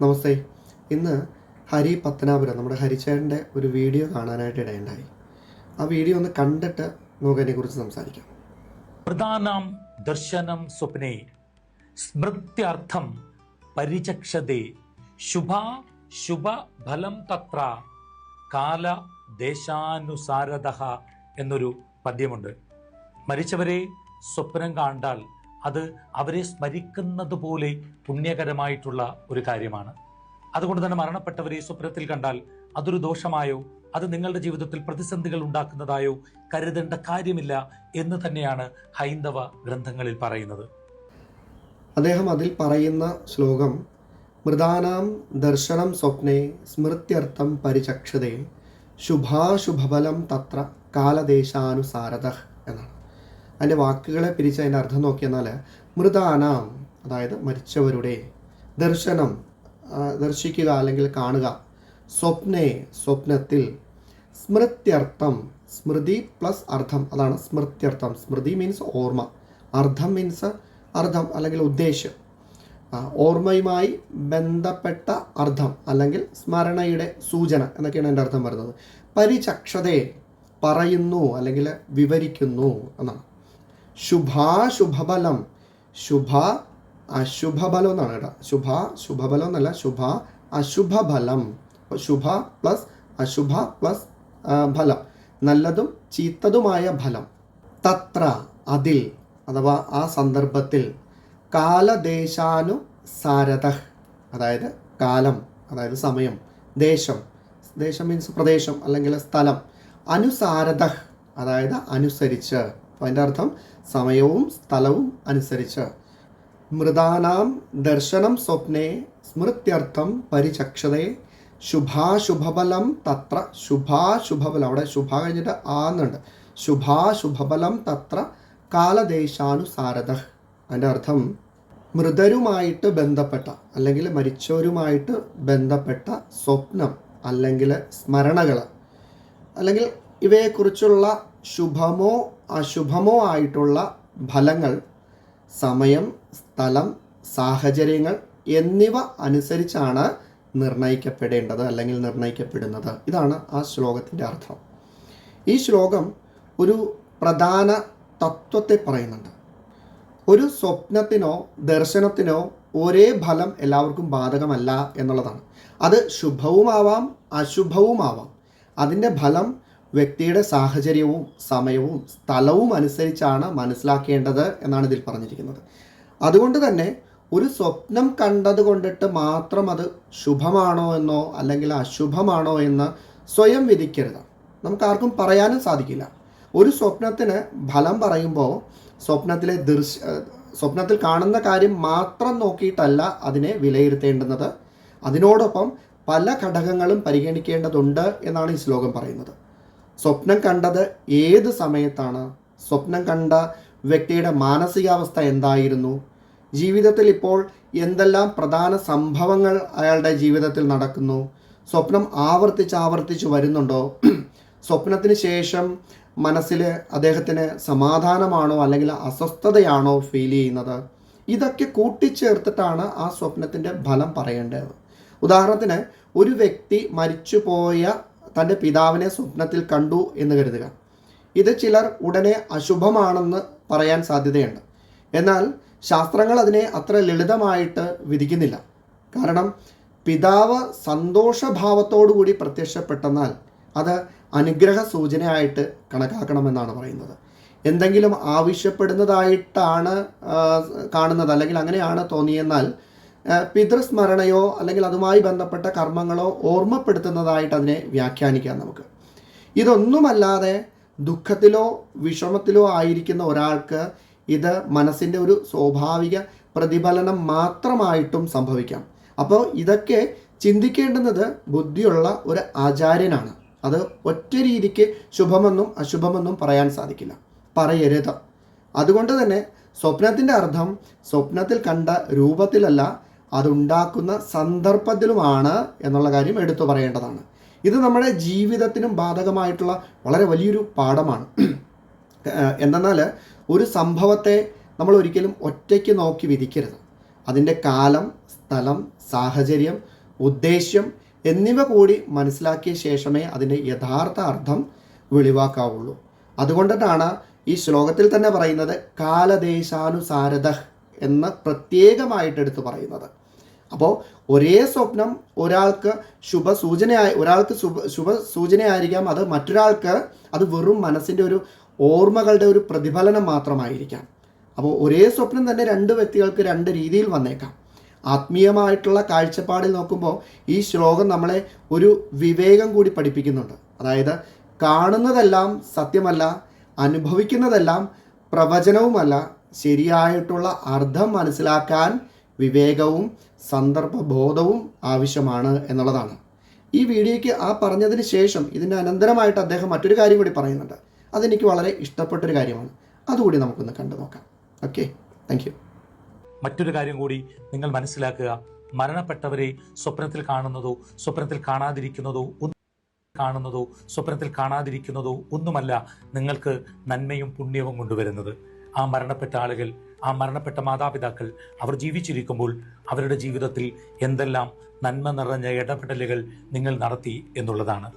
നമസ്തേ. ഇന്ന് ഹരി പത്തനാപുരം നമ്മുടെ ഹരിച്ചേട്ടൻ്റെ ഒരു വീഡിയോ കാണാനായിട്ട് ഇടയുണ്ടായി. ആ വീഡിയോ ഒന്ന് കണ്ടിട്ട് നമുക്ക് അതിനെക്കുറിച്ച് സംസാരിക്കാം. പ്രധാനം ദർശനം സ്വപ്നേ സ്മൃത്യർത്ഥം പരിചക്ഷതേ ശുഭ ഫലം തത്ര കാല ദേശാനുസാരതഃ എന്നൊരു പദ്യമുണ്ട്. മരിച്ചവരെ സ്വപ്നം കണ്ടാൽ അത് അവരെ സ്മരിക്കുന്നത് പോലെ പുണ്യകരമായിട്ടുള്ള ഒരു കാര്യമാണ്. അതുകൊണ്ട് തന്നെ മരണപ്പെട്ടവരെ സ്വപ്നത്തിൽ കണ്ടാൽ അതൊരു ദോഷമായോ അത് നിങ്ങളുടെ ജീവിതത്തിൽ പ്രതിസന്ധികൾ ഉണ്ടാക്കുന്നതായോ കരുതേണ്ട കാര്യമില്ല എന്ന് തന്നെയാണ് ഹൈന്ദവ ഗ്രന്ഥങ്ങളിൽ പറയുന്നത്. അദ്ദേഹം അതിൽ പറയുന്ന ശ്ലോകം മൃതാനാം ദർശനം സ്വപ്നേ സ്മൃത്യർത്ഥം പരിചക്ഷതേ ശുഭാശുഭഫലം തത്ര കാലദേശാനുസാരതഃ എന്നാണ്. അതിൻ്റെ വാക്കുകളെ പിരിച്ച് അതിൻ്റെ അർത്ഥം നോക്കിയെന്നാൽ മൃതാനാം, അതായത് മരിച്ചവരുടെ, ദർശനം ദർശിക്കുക അല്ലെങ്കിൽ കാണുക, സ്വപ്നേ സ്വപ്നത്തിൽ, സ്മൃത്യർത്ഥം സ്മൃതി പ്ലസ് അർത്ഥം, അതാണ് സ്മൃത്യർത്ഥം. സ്മൃതി മീൻസ് ഓർമ്മ, അർത്ഥം മീൻസ് അർത്ഥം അല്ലെങ്കിൽ ഉദ്ദേശ്യം, ഓർമ്മയുമായി ബന്ധപ്പെട്ട അർത്ഥം അല്ലെങ്കിൽ സ്മരണയുടെ സൂചന എന്നൊക്കെയാണ് എൻ്റെ അർത്ഥം വരുന്നത്. പരിചക്ഷതേ പറയുന്നു അല്ലെങ്കിൽ വിവരിക്കുന്നു എന്നാണ്. ശുഭാശുഭഫലം, ശുഭ അശുഭഫലം എന്നാണ് കേട്ടോ. ശുഭഫലം എന്നല്ല, ശുഭ അശുഭഫലം. ശുഭ പ്ലസ് അശുഭ പ്ലസ് ഫലം, നല്ലതും ചീത്തതുമായ ഫലം. തത്ര അതിൽ, അഥവാ ആ സന്ദർഭത്തിൽ, കാലദേശാനുസാരതഃ അതായത് കാലം, അതായത് സമയം, ദേശം മീൻസ് പ്രദേശം അല്ലെങ്കിൽ സ്ഥലം, അനുസാരതഃ അതായത് അനുസരിച്ച്, അതിൻ്റെ അർത്ഥം സമയവും സ്ഥലവും അനുസരിച്ച്. മൃതാനാം ദർശനം സ്വപ്നേ സ്മൃത്യർത്ഥം പരിചക്ഷതേ ശുഭാശുഭഫലം തത്ര, ശുഭാശുഭഫലം, അവിടെ ശുഭ കഴിഞ്ഞിട്ട് ആന്നുണ്ട്, ശുഭാശുഭഫലം തത്ര കാലദേശാനുസാരതഃ. അതിൻ്റെ അർത്ഥം മൃതരുമായിട്ട് ബന്ധപ്പെട്ട അല്ലെങ്കിൽ മരിച്ചവരുമായിട്ട് ബന്ധപ്പെട്ട സ്വപ്നം അല്ലെങ്കിൽ സ്മരണകൾ അല്ലെങ്കിൽ ഇവയെക്കുറിച്ചുള്ള ശുഭമോ അശുഭമോ ആയിട്ടുള്ള ഫലങ്ങൾ സമയം, സ്ഥലം, സാഹചര്യങ്ങൾ എന്നിവ അനുസരിച്ചാണ് നിർണയിക്കപ്പെടേണ്ടത് അല്ലെങ്കിൽ നിർണയിക്കപ്പെടുന്നത്. ഇതാണ് ആ ശ്ലോകത്തിൻ്റെ അർത്ഥം. ഈ ശ്ലോകം ഒരു പ്രധാന തത്വത്തെ പറയുന്നുണ്ട്. ഒരു സ്വപ്നത്തിനോ ദർശനത്തിനോ ഒരേ ഫലം എല്ലാവർക്കും ബാധകമല്ല എന്നുള്ളതാണ്. അത് ശുഭവുമാവാം അശുഭവുമാവാം. അതിൻ്റെ ഫലം വ്യക്തിയുടെ സാഹചര്യവും സമയവും സ്ഥലവും അനുസരിച്ചാണ് മനസ്സിലാക്കേണ്ടത് എന്നാണ് ഇതിൽ പറഞ്ഞിരിക്കുന്നത്. അതുകൊണ്ട് തന്നെ ഒരു സ്വപ്നം കണ്ടത് കൊണ്ടിട്ട് മാത്രം അത് ശുഭമാണോ എന്നോ അല്ലെങ്കിൽ അശുഭമാണോ എന്ന് സ്വയം വിധിക്കരുത്. നമുക്ക് ആർക്കും പറയാനും സാധിക്കില്ല. ഒരു സ്വപ്നത്തിന് ഫലം പറയുമ്പോൾ സ്വപ്നത്തിൽ കാണുന്ന കാര്യം മാത്രം നോക്കിയിട്ടല്ല അതിനെ വിലയിരുത്തേണ്ടുന്നത്. അതിനോടൊപ്പം പല ഘടകങ്ങളും പരിഗണിക്കേണ്ടതുണ്ട് എന്നാണ് ഈ ശ്ലോകം പറയുന്നത്. സ്വപ്നം കണ്ടത് ഏത് സമയത്താണ്, സ്വപ്നം കണ്ട വ്യക്തിയുടെ മാനസികാവസ്ഥ എന്തായിരുന്നു, ജീവിതത്തിൽ ഇപ്പോൾ എന്തെല്ലാം പ്രധാന സംഭവങ്ങൾ അയാളുടെ ജീവിതത്തിൽ നടക്കുന്നു, സ്വപ്നം ആവർത്തിച്ച് വരുന്നുണ്ടോ, സ്വപ്നത്തിന് ശേഷം മനസ്സിൽ അദ്ദേഹത്തിന് സമാധാനമാണോ അല്ലെങ്കിൽ അസ്വസ്ഥതയാണോ ഫീൽ ചെയ്യുന്നത്, ഇതൊക്കെ കൂട്ടിച്ചേർത്തിട്ടാണ് ആ സ്വപ്നത്തിൻ്റെ ഫലം പറയേണ്ടത്. ഉദാഹരണത്തിന് ഒരു വ്യക്തി മരിച്ചുപോയ തൻ്റെ പിതാവിനെ സ്വപ്നത്തിൽ കണ്ടു എന്ന് കരുതുക. ഇത് ചിലർ ഉടനെ അശുഭമാണെന്ന് പറയാൻ സാധ്യതയുണ്ട്. എന്നാൽ ശാസ്ത്രങ്ങൾ അതിനെ അത്ര ലളിതമായിട്ട് വിധിക്കുന്നില്ല. കാരണം പിതാവ് സന്തോഷഭാവത്തോടു കൂടി പ്രത്യക്ഷപ്പെട്ടെന്നാൽ അത് അനുഗ്രഹ സൂചനയായിട്ട് കണക്കാക്കണമെന്നാണ് പറയുന്നത്. എന്തെങ്കിലും ആവശ്യപ്പെടുന്നതായിട്ടാണ് കാണുന്നത് അല്ലെങ്കിൽ അങ്ങനെയാണ് തോന്നിയെന്നാൽ പിതൃസ്മരണയോ അല്ലെങ്കിൽ അതുമായി ബന്ധപ്പെട്ട കർമ്മങ്ങളോ ഓർമ്മപ്പെടുത്തുന്നതായിട്ട് അതിനെ വ്യാഖ്യാനിക്കാം നമുക്ക്. ഇതൊന്നുമല്ലാതെ ദുഃഖത്തിലോ വിഷമത്തിലോ ആയിരിക്കുന്ന ഒരാൾക്ക് ഇത് മനസ്സിൻ്റെ ഒരു സ്വാഭാവിക പ്രതിഫലനം മാത്രമായിട്ടും സംഭവിക്കാം. അപ്പോൾ ഇതൊക്കെ ചിന്തിക്കേണ്ടുന്നത് ബുദ്ധിയുള്ള ഒരു ആചാര്യനാണ്. അത് ഒറ്റ രീതിക്ക് ശുഭമെന്നും അശുഭമെന്നും പറയാൻ സാധിക്കില്ല, പറയരുത്. അതുകൊണ്ട് തന്നെ സ്വപ്നത്തിൻ്റെ അർത്ഥം സ്വപ്നത്തിൽ കണ്ട രൂപത്തിലല്ല, അതുണ്ടാക്കുന്ന സന്ദർഭത്തിലുമാണ് എന്നുള്ള കാര്യം എടുത്തു പറയേണ്ടതാണ്. ഇത് നമ്മുടെ ജീവിതത്തിനും ബാധകമായിട്ടുള്ള വളരെ വലിയൊരു പാഠമാണ്. എന്തെന്നാൽ ഒരു സംഭവത്തെ നമ്മൾ ഒരിക്കലും ഒറ്റയ്ക്ക് നോക്കി വിധിക്കരുത്. അതിൻ്റെ കാലം, സ്ഥലം, സാഹചര്യം, ഉദ്ദേശ്യം എന്നിവ കൂടി മനസ്സിലാക്കിയ ശേഷമേ അതിൻ്റെ യഥാർത്ഥ അർത്ഥം വെളിവാക്കാവുള്ളൂ. അതുകൊണ്ടിട്ടാണ് ഈ ശ്ലോകത്തിൽ തന്നെ പറയുന്നത് കാലദേശാനുസാരത എന്ന് പ്രത്യേകമായിട്ട് എടുത്തു പറയുന്നത്. അപ്പോൾ ഒരേ സ്വപ്നം ഒരാൾക്ക് ശുഭസൂചനയായിരിക്കാം, അത് മറ്റൊരാൾക്ക് അത് വെറും മനസ്സിൻ്റെ ഒരു ഓർമ്മകളുടെ ഒരു പ്രതിഫലനം മാത്രമായിരിക്കാം. അപ്പോൾ ഒരേ സ്വപ്നം തന്നെ രണ്ട് വ്യക്തികൾക്ക് രണ്ട് രീതിയിൽ വന്നേക്കാം. ആത്മീയമായിട്ടുള്ള കാഴ്ചപ്പാടിൽ നോക്കുമ്പോൾ ഈ ശ്ലോകം നമ്മളെ ഒരു വിവേകം കൂടി പഠിപ്പിക്കുന്നുണ്ട്. അതായത് കാണുന്നതെല്ലാം സത്യമല്ല, അനുഭവിക്കുന്നതെല്ലാം പ്രവചനവുമല്ല, ശരിയായിട്ടുള്ള അർത്ഥം മനസ്സിലാക്കാൻ വിവേകവും സന്ദർഭബോധവും ആവശ്യമാണ് എന്നുള്ളതാണ്. ഈ വീഡിയോയ്ക്ക് ആ പറഞ്ഞതിന് ശേഷം ഇതിൻ്റെ അനന്തരമായിട്ട് അദ്ദേഹം മറ്റൊരു കാര്യം കൂടി പറയുന്നുണ്ട്. അതെനിക്ക് വളരെ ഇഷ്ടപ്പെട്ടൊരു കാര്യമാണ്. അതുകൂടി നമുക്കൊന്ന് കണ്ടു നോക്കാം. Okay, thank you. മറ്റൊരു കാര്യം കൂടി നിങ്ങൾ മനസ്സിലാക്കുക. മരണപ്പെട്ടവരെ സ്വപ്നത്തിൽ കാണുന്നതോ സ്വപ്നത്തിൽ കാണാതിരിക്കുന്നതോ ഒന്നുമല്ല നിങ്ങൾക്ക് നന്മയും പുണ്യവും കൊണ്ടുവരുന്നത്. ആ മരണപ്പെട്ട ആളുകൾ, ആ മരണപ്പെട്ട മാതാപിതാക്കൾ അവർ ജീവിച്ചിരിക്കുമ്പോൾ അവരുടെ ജീവിതത്തിൽ എന്തെല്ലാം നന്മ നിറഞ്ഞ ഇടപെടലുകൾ നിങ്ങൾ നടത്തി എന്നുള്ളതാണ്.